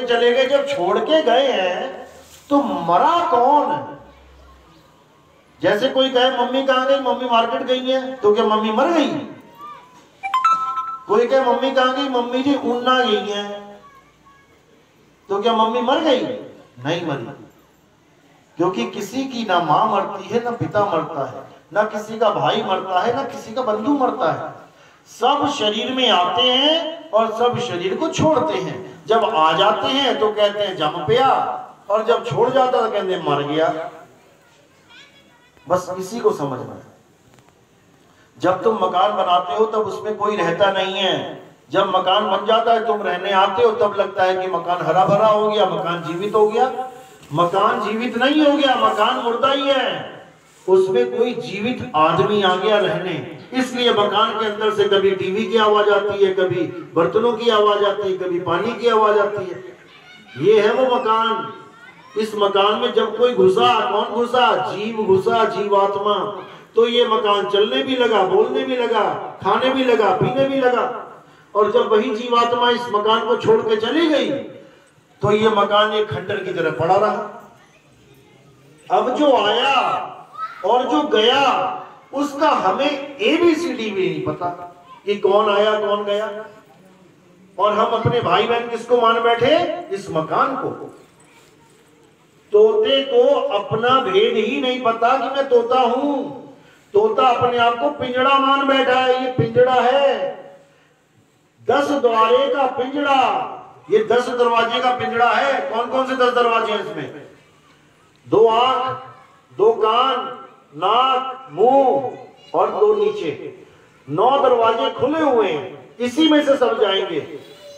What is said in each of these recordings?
के चले गए, जब छोड़ के गए हैं तो मरा कौन? जैसे कोई कहे मम्मी कहाँ गई, मम्मी मार्केट गई है, तो क्या मम्मी मर गई? कोई कहे मम्मी कहाँ गई, मम्मी जी ऊना गई है, तो क्या मम्मी मर गई? नहीं मरी, क्योंकि किसी की ना मां मरती है ना पिता मरता है, ना किसी का भाई मरता है ना किसी का बंधु मरता है। सब शरीर में आते हैं और सब शरीर को छोड़ते हैं। जब आ जाते हैं तो कहते हैं जम पिया, और जब छोड़ जाता तो कहते हैं मर गया। बस इसी को समझना है। जब तुम मकान बनाते हो तब उसमें कोई रहता नहीं है। जब मकान बन जाता है, तुम रहने आते हो, तब लगता है कि मकान हरा भरा हो गया, मकान जीवित हो गया। मकान जीवित नहीं हो गया, मकान मुर्दा ही है। उसमें कोई जीवित आदमी आ गया रहने, इसलिए मकान के अंदर से कभी टीवी की आवाज आती है, कभी बर्तनों की आवाज आती है, कभी पानी की आवाज आती है। ये है वो मकान। इस मकान में जब कोई घुसा, कौन घुसा? जीव घुसा, जीवात्मा। तो ये मकान चलने भी लगा, बोलने भी लगा, खाने भी लगा, पीने भी लगा। और जब वही जीवात्मा इस मकान को छोड़ के चली गई तो ये मकान एक खंडर की तरह पड़ा रहा। अब जो आया और जो गया उसका हमें ABCD भी नहीं पता कि कौन आया कौन गया। और हम अपने भाई बहन किसको मान बैठे? इस मकान को। तोते को अपना भेद ही नहीं पता कि मैं तोता हूं। तोता अपने आप को पिंजड़ा मान बैठा है। ये पिंजड़ा है, 10 द्वारे का पिंजड़ा। ये 10 दरवाजे का पिंजड़ा है। कौन कौन से 10 दरवाजे हैं इसमें? 2 आंख, 2 कान, नाक, मुंह और 2 नीचे। 9 दरवाजे खुले हुए हैं। इसी में से सब जाएंगे।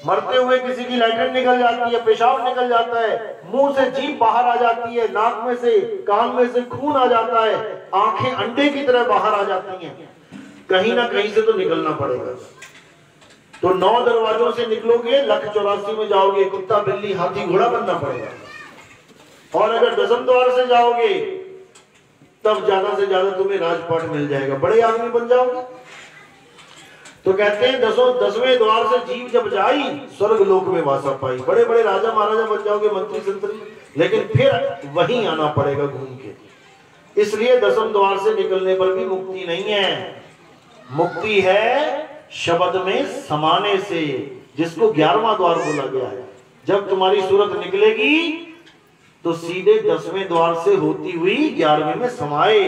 मरते हुए किसी की लैट्रिन निकल जाती है, पेशाब निकल जाता है, मुंह से जीभ बाहर आ जाती है, नाक में से, कान में से खून आ जाता है, आंखें अंडे की तरह बाहर आ जाती हैं। कहीं ना कहीं से तो निकलना पड़ेगा। तो 9 दरवाजों से निकलोगे, 1,84 में जाओगे, कुत्ता बिल्ली हाथी घोड़ा बनना पड़ेगा। और अगर 10वें द्वार से जाओगे तब ज्यादा से ज्यादा तुम्हें राजपाट मिल जाएगा, बड़े आदमी बन जाओगे। तो कहते हैं 10वें द्वार से जीव जब जाई, स्वर्ग लोक में वासा पाई। बड़े बड़े राजा महाराजा बन जाओगे, मंत्री संतरी, लेकिन फिर वहीं आना पड़ेगा घूम के। इसलिए 10वें द्वार से निकलने पर भी मुक्ति नहीं है। मुक्ति है शब्द में समाने से, जिसको 11वां द्वार बोला गया है। जब तुम्हारी सूरत निकलेगी तो सीधे 10वें द्वार से होती हुई 11वें में समाए।